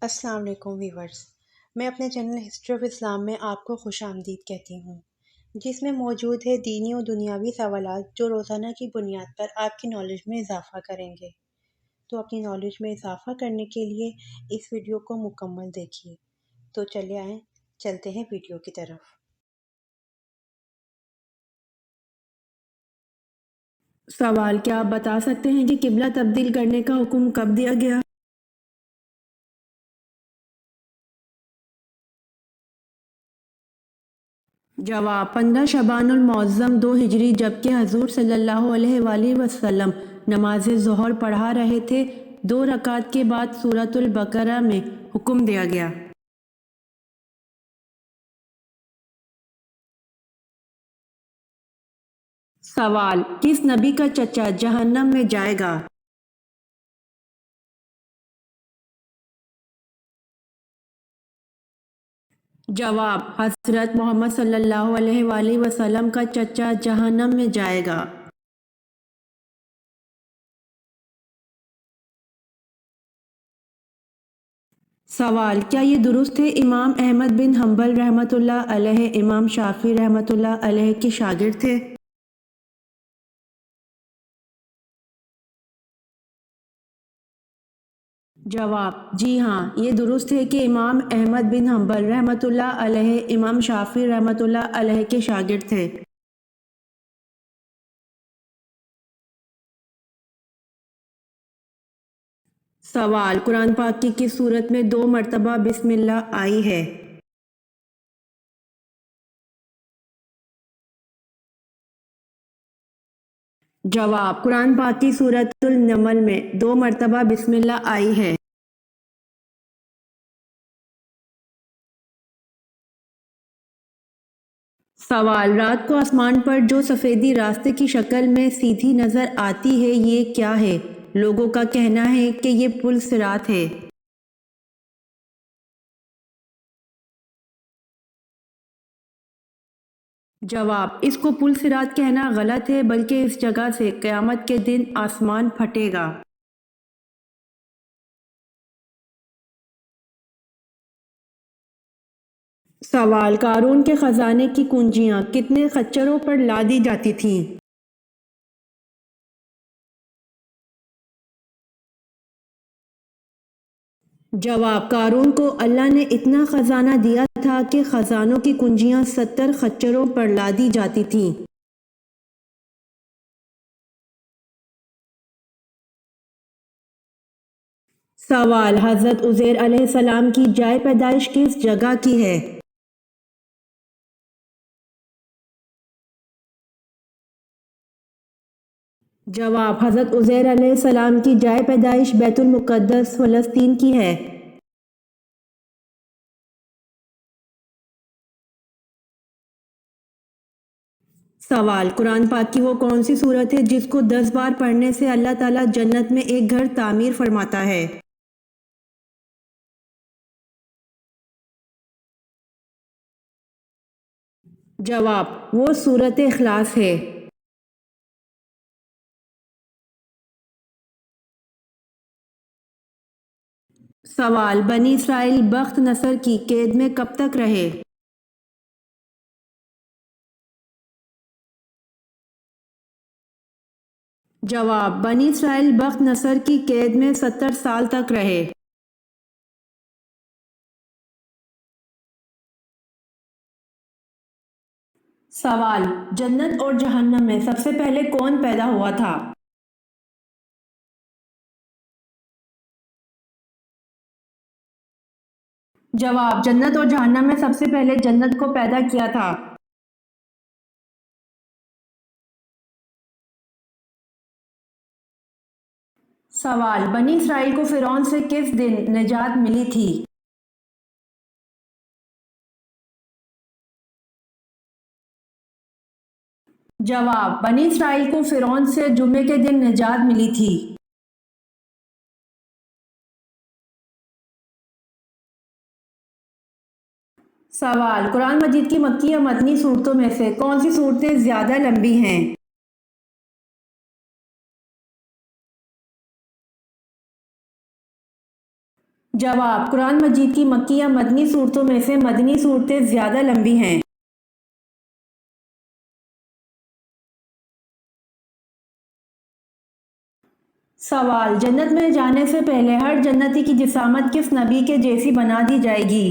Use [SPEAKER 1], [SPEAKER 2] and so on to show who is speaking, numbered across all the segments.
[SPEAKER 1] السلام علیکم ویورز، میں اپنے چینل ہسٹری آف اسلام میں آپ کو خوش آمدید کہتی ہوں، جس میں موجود ہے دینی و دنیاوی سوالات جو روزانہ کی بنیاد پر آپ کی نالج میں اضافہ کریں گے۔ تو اپنی نالج میں اضافہ کرنے کے لیے اس ویڈیو کو مکمل دیکھیے۔ تو چلے آئیں، چلتے ہیں ویڈیو کی طرف۔
[SPEAKER 2] سوال: کیا آپ بتا سکتے ہیں کہ قبلہ تبدیل کرنے کا حکم کب دیا گیا؟ جواب: 15 شعبان المعظم 2 ہجری، جبکہ حضور صلی اللہ علیہ وآلہ وسلم نماز ظہر پڑھا رہے تھے، 2 رکعت کے بعد سورۃ البقرہ میں حکم دیا گیا۔ سوال: کس نبی کا چچا جہنم میں جائے گا؟ جواب: حضرت محمد صلی اللہ علیہ وآلہ وسلم کا چچا جہنم میں جائے گا۔ سوال: کیا یہ درست ہے امام احمد بن حنبل رحمۃ اللہ علیہ امام شافعی رحمۃ اللہ علیہ کے شاگرد تھے؟ جواب: جی ہاں، یہ درست ہے کہ امام احمد بن حنبل رحمۃ اللہ علیہ امام شافعی رحمۃ اللہ علیہ کے شاگرد تھے۔ سوال: قرآن پاک کی کس سورت میں 2 مرتبہ بسم اللہ آئی ہے؟ جواب: قرآن پاک کی سورۃ النمل میں 2 مرتبہ بسم اللہ آئی ہے۔ سوال: رات کو آسمان پر جو سفیدی راستے کی شکل میں سیدھی نظر آتی ہے، یہ کیا ہے؟ لوگوں کا کہنا ہے کہ یہ پل صراط ہے۔ جواب: اس کو پل صراط کہنا غلط ہے، بلکہ اس جگہ سے قیامت کے دن آسمان پھٹے گا۔ سوال: قارون کے خزانے کی کنجیاں کتنے خچروں پر لادی جاتی تھیں؟ جواب: قارون کو اللہ نے اتنا خزانہ دیا تھا کہ خزانوں کی کنجیاں 70 خچروں پر لادی جاتی تھیں۔ سوال: حضرت عزیر علیہ السلام کی جائے پیدائش کس جگہ کی ہے؟ جواب: حضرت عزیر علیہ السلام کی جائے پیدائش بیت المقدس فلسطین کی ہے۔ سوال: قرآن پاک کی وہ کون سی سورت ہے جس کو 10 بار پڑھنے سے اللہ تعالیٰ جنت میں ایک گھر تعمیر فرماتا ہے؟ جواب: وہ سورۃ اخلاص ہے۔ سوال: بنی اسرائیل بخت نصر کی قید میں کب تک رہے؟ جواب: بنی اسرائیل بخت نصر کی قید میں 70 سال تک رہے۔ سوال: جنت اور جہنم میں سب سے پہلے کون پیدا ہوا تھا؟ جواب: جنت اور جہنم میں سب سے پہلے جنت کو پیدا کیا تھا۔ سوال: بنی اسرائیل کو فرعون سے کس دن نجات ملی تھی؟ جواب: بنی اسرائیل کو فرعون سے جمعے کے دن نجات ملی تھی۔ سوال: قرآن مجید کی مکی یا مدنی صورتوں میں سے کون سی صورتیں زیادہ لمبی ہیں؟ جواب: قرآن مجید کی مکی یا مدنی صورتوں میں سے مدنی صورتیں زیادہ لمبی ہیں۔ سوال: جنت میں جانے سے پہلے ہر جنتی کی جسامت کس نبی کے جیسی بنا دی جائے گی؟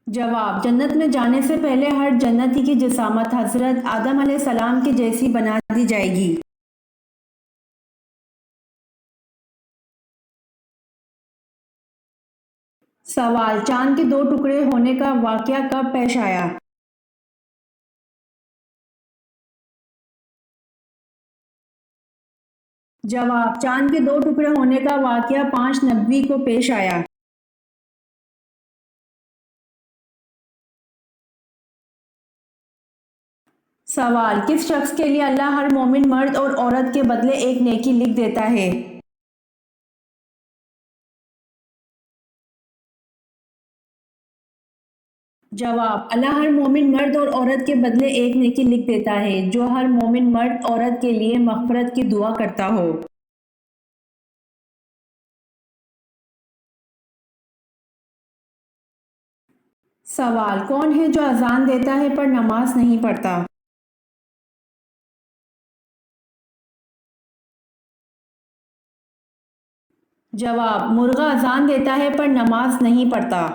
[SPEAKER 2] جواب: جنت میں جانے سے پہلے ہر جنتی کی جسامت حضرت آدم علیہ السلام کے جیسی بنا دی جائے گی۔ سوال: چاند کے دو ٹکڑے ہونے کا واقعہ کب پیش آیا؟ جواب: چاند کے دو ٹکڑے ہونے کا واقعہ 5 نبوی کو پیش آیا۔ سوال: کس شخص کے لیے اللہ ہر مومن مرد اور عورت کے بدلے ایک نیکی لکھ دیتا ہے؟ جواب: اللہ ہر مومن مرد اور عورت کے بدلے ایک نیکی لکھ دیتا ہے جو ہر مومن مرد عورت کے لیے مغفرت کی دعا کرتا ہو۔ سوال: کون ہے جو اذان دیتا ہے پر نماز نہیں پڑھتا؟ جواب: مرغا اذان دیتا ہے پر نماز نہیں پڑھتا۔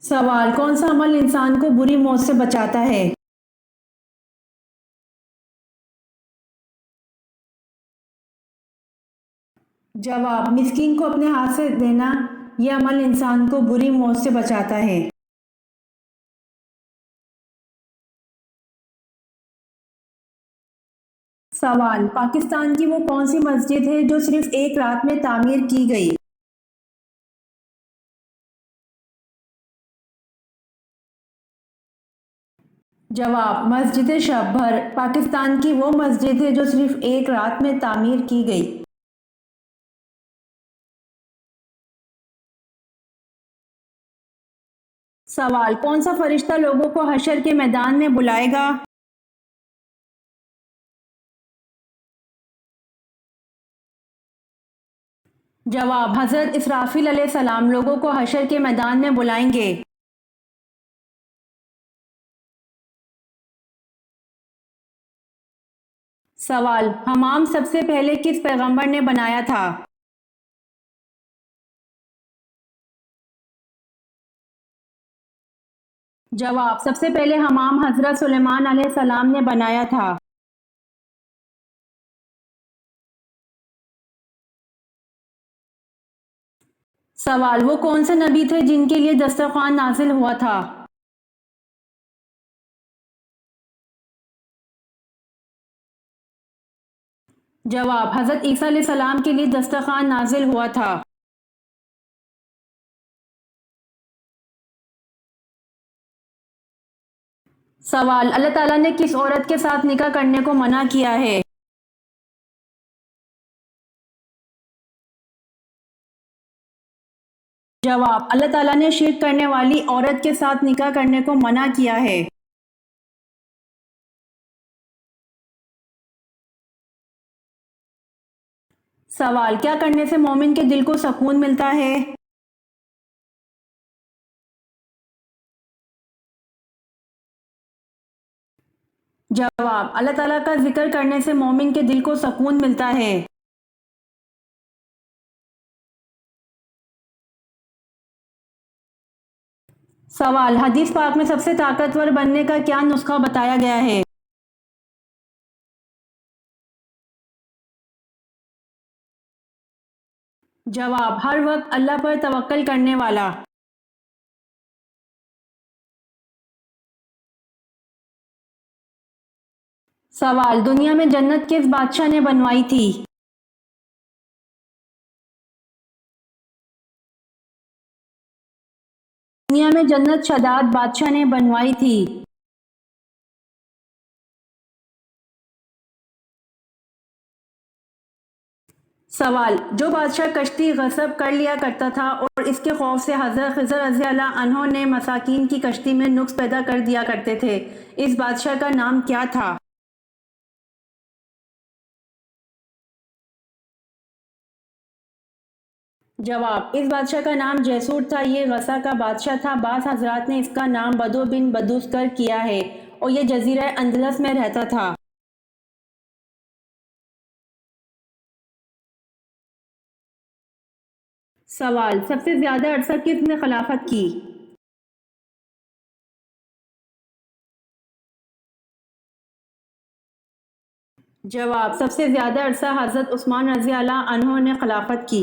[SPEAKER 2] سوال: کون سا عمل انسان کو بری موت سے بچاتا ہے؟ جواب: مسکین کو اپنے ہاتھ سے دینا، یہ عمل انسان کو بری موت سے بچاتا ہے۔ سوال: پاکستان کی وہ کون سی مسجد ہے جو صرف ایک رات میں تعمیر کی گئی؟ جواب: مسجد شب بھر پاکستان کی وہ مسجد ہے جو صرف ایک رات میں تعمیر کی گئی۔ سوال: کون سا فرشتہ لوگوں کو حشر کے میدان میں بلائے گا؟ جواب: حضرت اسرافیل علیہ السلام لوگوں کو حشر کے میدان میں بلائیں گے۔ سوال: حمام سب سے پہلے کس پیغمبر نے بنایا تھا؟ جواب: سب سے پہلے حمام حضرت سلیمان علیہ السلام نے بنایا تھا۔ سوال: وہ کون سے نبی تھے جن کے لیے دسترخوان نازل ہوا تھا؟ جواب: حضرت عیسیٰ علیہ السلام کے لیے دسترخوان نازل ہوا تھا۔ سوال: اللہ تعالیٰ نے کس عورت کے ساتھ نکاح کرنے کو منع کیا ہے؟ جواب: اللہ تعالیٰ نے شرک کرنے والی عورت کے ساتھ نکاح کرنے کو منع کیا ہے۔ سوال: کیا کرنے سے مومن کے دل کو سکون ملتا ہے؟ جواب: اللہ تعالیٰ کا ذکر کرنے سے مومن کے دل کو سکون ملتا ہے۔ سوال: حدیث پاک میں سب سے طاقتور بننے کا کیا نسخہ بتایا گیا ہے؟ جواب: ہر وقت اللہ پر توکل کرنے والا۔ سوال: دنیا میں جنت کس بادشاہ نے بنوائی تھی؟ دنیا میں جنت شداد بادشاہ نے بنوائی تھی۔ سوال: جو بادشاہ کشتی غصب کر لیا کرتا تھا اور اس کے خوف سے حضرت خضر رضی اللہ عنہ نے مساکین کی کشتی میں نقص پیدا کر دیا کرتے تھے، اس بادشاہ کا نام کیا تھا؟ جواب: اس بادشاہ کا نام جیسور تھا، یہ غسہ کا بادشاہ تھا۔ بعض حضرات نے اس کا نام بدو بن بدوسکر کیا ہے اور یہ جزیرہ اندلس میں رہتا تھا۔ سوال: سب سے زیادہ عرصہ کس نے خلافت کی؟ جواب: سب سے زیادہ عرصہ حضرت عثمان رضی اللہ عنہ نے خلافت کی۔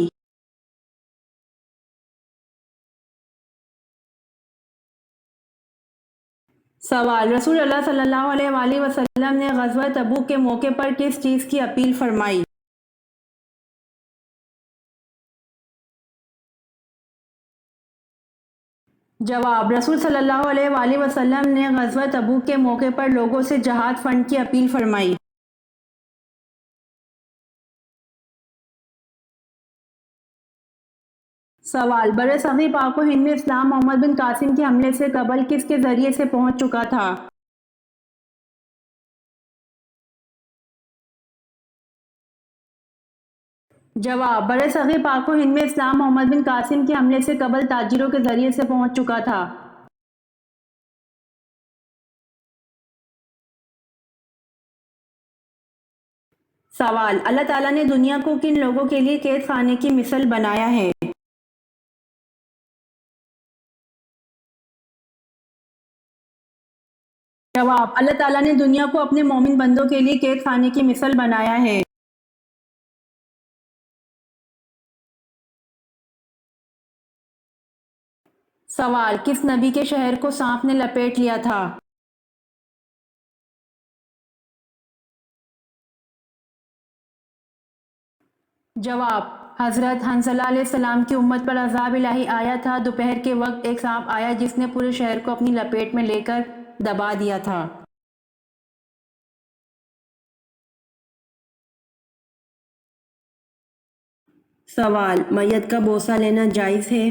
[SPEAKER 2] سوال: رسول اللہ صلی اللہ علیہ وآلہ وسلم نے غزوہ تبوک کے موقع پر کس چیز کی اپیل فرمائی؟ جواب: رسول صلی اللہ علیہ وآلہ وسلم نے غزوہ تبوک کے موقع پر لوگوں سے جہاد فنڈ کی اپیل فرمائی۔ سوال: بر صغیر پاک و ہند میں اسلام محمد بن قاسم کے حملے سے قبل کس کے ذریعے سے پہنچ چکا تھا؟ جواب: بر صغیر پاک و ہند میں اسلام محمد بن قاسم کے حملے سے قبل تاجروں کے ذریعے سے پہنچ چکا تھا۔ سوال: اللہ تعالیٰ نے دنیا کو کن لوگوں کے لیے قید خانے کی مثل بنایا ہے؟ جواب: اللہ تعالیٰ نے دنیا کو اپنے مومن بندوں کے لیے قید خانے کی مثل بنایا ہے۔ سوال: کس نبی کے شہر کو سانپ نے لپیٹ لیا تھا؟ جواب: حضرت حنظلہ علیہ السلام کی امت پر عذاب الہی آیا تھا۔ دوپہر کے وقت ایک سانپ آیا جس نے پورے شہر کو اپنی لپیٹ میں لے کر دبا دیا تھا۔ سوال: میت کا بوسہ لینا جائز ہے؟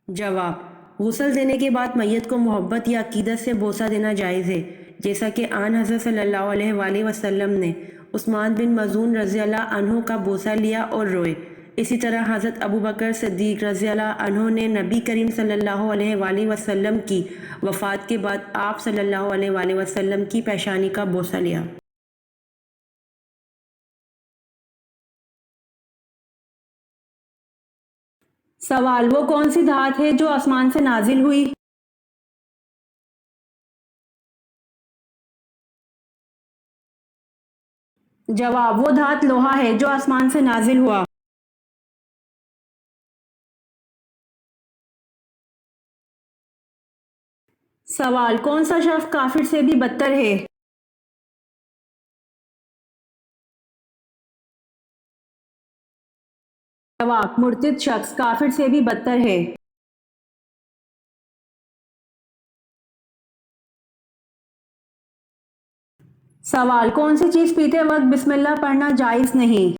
[SPEAKER 2] جواب: غسل دینے کے بعد میت کو محبت یا عقیدت سے بوسہ دینا جائز ہے، جیسا کہ آن حضرت صلی اللہ علیہ وآلہ وسلم نے عثمان بن مظعون رضی اللہ عنہ کا بوسہ لیا اور روئے۔ اسی طرح حضرت ابوبکر صدیق رضی اللہ عنہ نے نبی کریم صلی اللہ علیہ وآلہ وسلم کی وفات کے بعد آپ صلی اللہ علیہ وآلہ وسلم کی پیشانی کا بوسہ لیا۔ سوال: وہ کون سی دھات ہے جو آسمان سے نازل ہوئی؟ جواب: وہ دھات لوہا ہے جو آسمان سے نازل ہوا۔ سوال: کون سا شخص کافر سے بھی بدتر ہے؟ جواب: مرتد شخص کافر سے بھی بدتر ہے۔ سوال: کون سی چیز پیتے وقت بسم اللہ پڑھنا جائز نہیں؟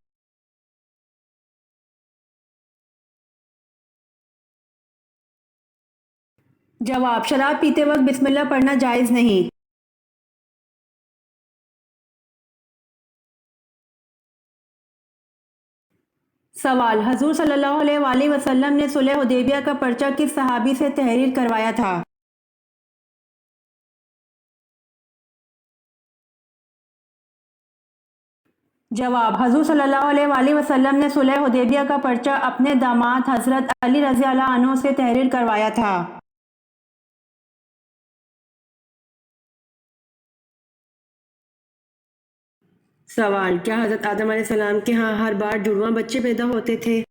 [SPEAKER 2] جواب: شراب پیتے وقت بسم اللہ پڑھنا جائز نہیں۔ سوال: حضور صلی اللہ علیہ وآلہ وسلم نے صلح حدیبیہ کا پرچہ کس صحابی سے تحریر کروایا تھا؟ جواب: حضور صلی اللہ علیہ وآلہ وسلم نے صلح حدیبیہ کا پرچہ اپنے داماد حضرت علی رضی اللہ عنہ سے تحریر کروایا تھا۔ سوال: کیا حضرت آدم علیہ السلام کے ہاں ہر بار جڑواں بچے پیدا ہوتے تھے؟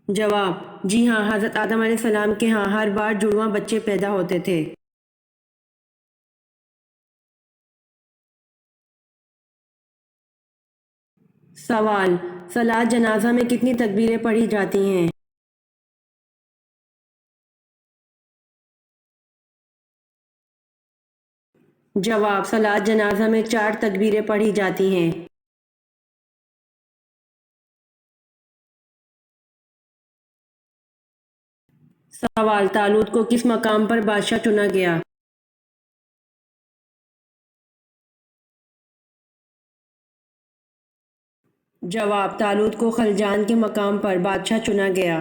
[SPEAKER 2] جواب: جی ہاں، حضرت آدم علیہ السلام کے ہاں ہر بار جڑواں بچے پیدا ہوتے تھے۔ سوال: صلاۃ جنازہ میں کتنی تکبیریں پڑھی جاتی ہیں؟ جواب: صلاۃ جنازہ میں 4 تکبیریں پڑھی جاتی ہیں۔ سوال: طالوت کو کس مقام پر بادشاہ چنا گیا؟ جواب: طالوت کو خلجان کے مقام پر بادشاہ چنا گیا۔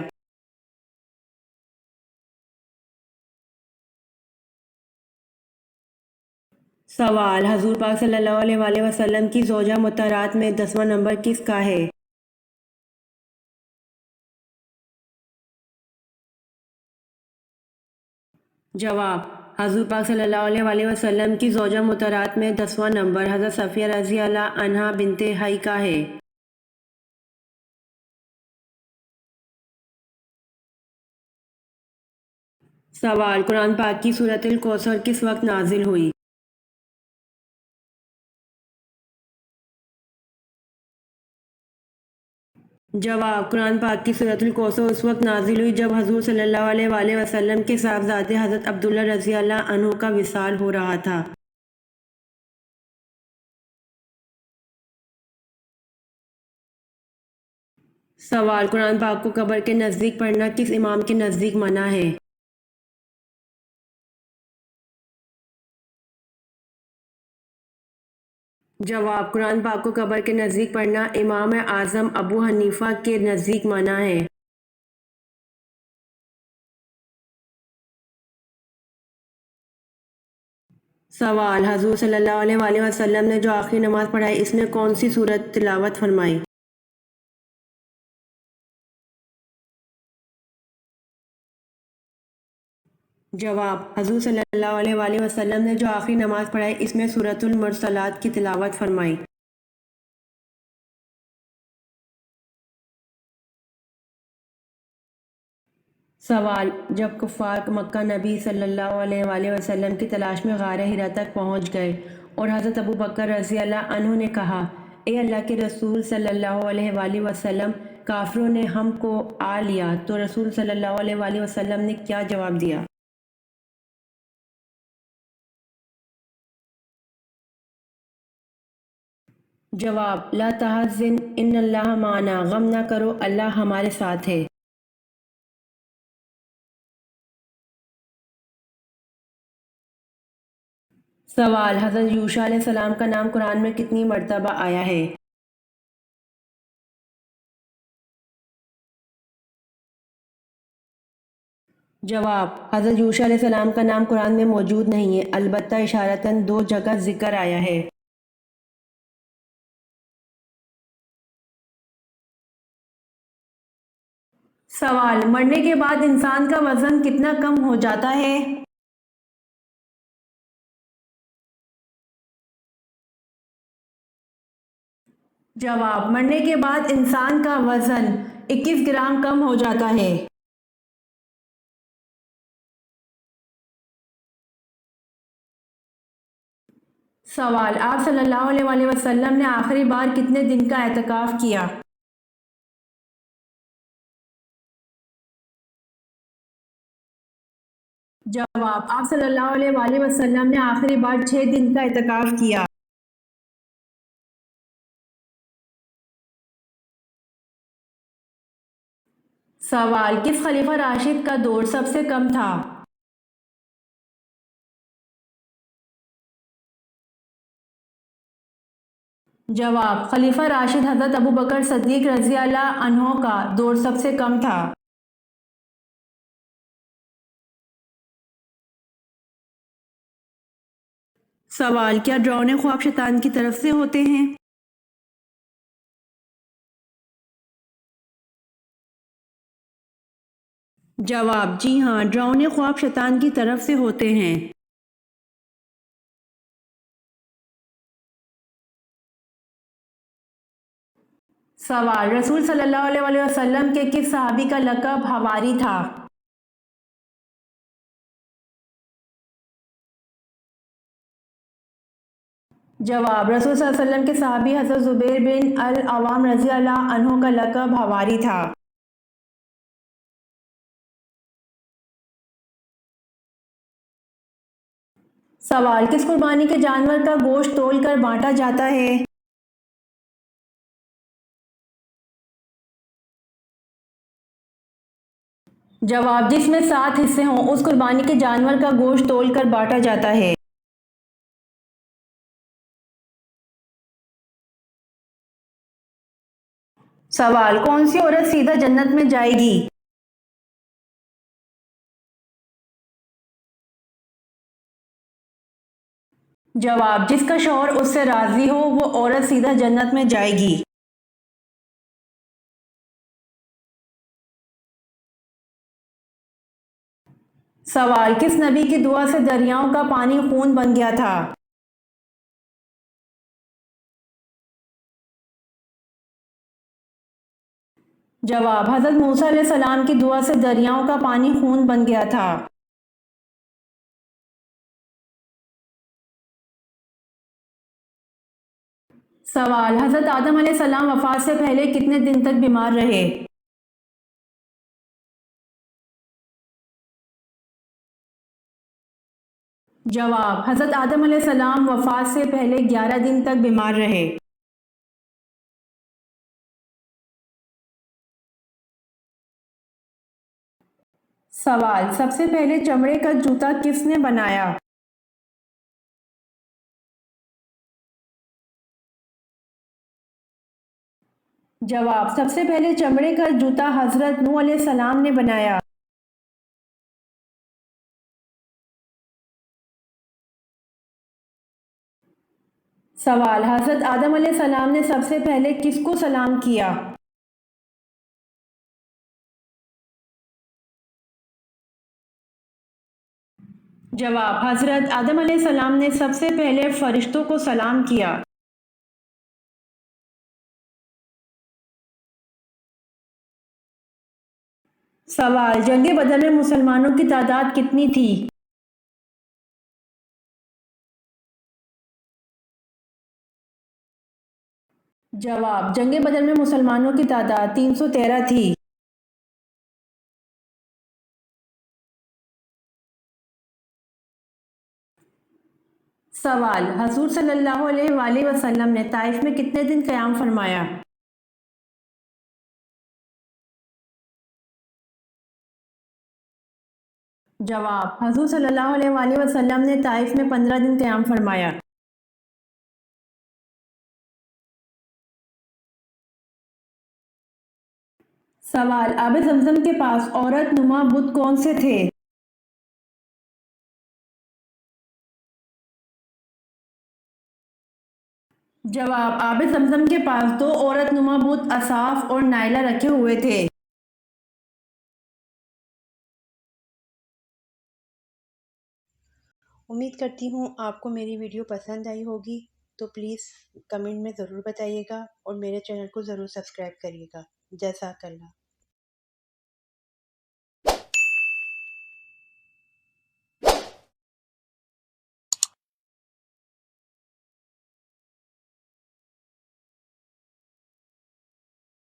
[SPEAKER 2] سوال: حضور پاک صلی اللہ علیہ وآلہ وسلم کی زوجہ مطہرات میں 10واں نمبر کس کا ہے؟ جواب: حضور پاک صلی اللہ علیہ وآلہ وسلم کی زوجہ مطہرات میں 10واں نمبر حضرت صفیہ رضی اللہ عنہا بنت حی کا ہے۔ سوال: قرآن پاک کی سورۃ الکوثر کس وقت نازل ہوئی؟ جواب: قرآن پاک کی سورۃ الکوثر اس وقت نازل ہوئی جب حضور صلی اللہ علیہ وآلہ وسلم کے صاحبزادے حضرت عبداللہ رضی اللہ عنہ کا وصال ہو رہا تھا۔ سوال: قرآن پاک کو قبر کے نزدیک پڑھنا کس امام کے نزدیک منع ہے؟ جواب: قرآن پاک کو قبر کے نزدیک پڑھنا امام اعظم ابو حنیفہ کے نزدیک منع ہے۔ سوال: حضور صلی اللہ علیہ وآلہ وسلم نے جو آخری نماز پڑھائی اس میں کون سی سورت تلاوت فرمائی؟ جواب: حضور صلی اللہ علیہ وآلہ وسلم نے جو آخری نماز پڑھائی اس میں سورۃ المرسلات کی تلاوت فرمائی۔ سوال: جب کفار مکہ نبی صلی اللہ علیہ وآلہ وسلم کی تلاش میں غار حرا تک پہنچ گئے اور حضرت ابو بکر رضی اللہ عنہ نے کہا، اے اللہ کے رسول صلی اللہ علیہ وآلہ وسلم، کافروں نے ہم کو آ لیا، تو رسول صلی اللہ علیہ وآلہ وسلم نے کیا جواب دیا؟ جواب: لا تحزن ان اللہ معنا، غم نہ کرو اللہ ہمارے ساتھ ہے۔ سوال: حضرت یوشع علیہ السلام کا نام قرآن میں کتنی مرتبہ آیا ہے؟ جواب: حضرت یوشع علیہ السلام کا نام قرآن میں موجود نہیں ہے، البتہ اشارتاً 2 جگہ ذکر آیا ہے۔ سوال: مرنے کے بعد انسان کا وزن کتنا کم ہو جاتا ہے؟ جواب: مرنے کے بعد انسان کا وزن 21 گرام کم ہو جاتا ہے۔ سوال: آپ صلی اللہ علیہ وآلہ وسلم نے آخری بار کتنے دن کا اعتکاف کیا؟ جواب: آپ صلی اللہ علیہ وآلہ وسلم نے آخری بار 6 دن کا اعتکاف کیا۔ سوال: کس خلیفہ راشد کا دور سب سے کم تھا؟ جواب: خلیفہ راشد حضرت ابو بکر صدیق رضی اللہ عنہ کا دور سب سے کم تھا۔ سوال: کیا ڈراؤنے خواب شیطان کی طرف سے ہوتے ہیں؟ جواب: جی ہاں، ڈراؤنے خواب شیطان کی طرف سے ہوتے ہیں۔ سوال: رسول صلی اللہ علیہ وآلہ وسلم کے کس صحابی کا لقب حواری تھا؟ جواب: رسول صلی اللہ علیہ وسلم کے صحابی حضرت زبیر بن العوام رضی اللہ عنہ کا لقب حواری تھا۔ سوال: کس قربانی کے جانور کا گوشت تول کر بانٹا جاتا ہے؟ جواب: جس میں 7 حصے ہوں اس قربانی کے جانور کا گوشت تول کر بانٹا جاتا ہے۔ سوال: کون سی عورت سیدھا جنت میں جائے گی؟ جواب: جس کا شوہر اس سے راضی ہو وہ عورت سیدھا جنت میں جائے گی۔ سوال: کس نبی کی دعا سے دریاؤں کا پانی خون بن گیا تھا؟ جواب: حضرت موسیٰ علیہ السلام کی دعا سے دریاؤں کا پانی خون بن گیا تھا۔ سوال: حضرت آدم علیہ السلام وفات سے پہلے کتنے دن تک بیمار رہے؟ جواب: حضرت آدم علیہ السلام وفات سے پہلے 11 دن تک بیمار رہے۔ سوال: سب سے پہلے چمڑے کا جوتا کس نے بنایا؟ جواب: سب سے پہلے چمڑے کا جوتا حضرت نوح علیہ السلام نے بنایا۔ سوال: حضرت آدم علیہ السلام نے سب سے پہلے کس کو سلام کیا؟ جواب: حضرت آدم علیہ السلام نے سب سے پہلے فرشتوں کو سلام کیا۔ سوال: جنگ بدر میں مسلمانوں کی تعداد کتنی تھی؟ جواب: جنگ بدر میں مسلمانوں کی تعداد 313 تھی۔ سوال: حضور صلی اللہ علیہ وآلہ وسلم نے طائف میں کتنے دن قیام فرمایا؟ جواب: حضور صلی اللہ علیہ وآلہ وسلم نے طائف میں 15 دن قیام فرمایا۔ سوال: آب زمزم کے پاس عورت نما بت کون سے تھے؟ جواب: آب زمزم کے پاس 2 عورت نما بت اصاف اور نائلہ رکھے ہوئے تھے۔
[SPEAKER 1] امید کرتی ہوں آپ کو میری ویڈیو پسند آئی ہوگی، تو پلیز کمنٹ میں ضرور بتائیے گا اور میرے چینل کو ضرور سبسکرائب کریے گا۔ جزاک اللہ۔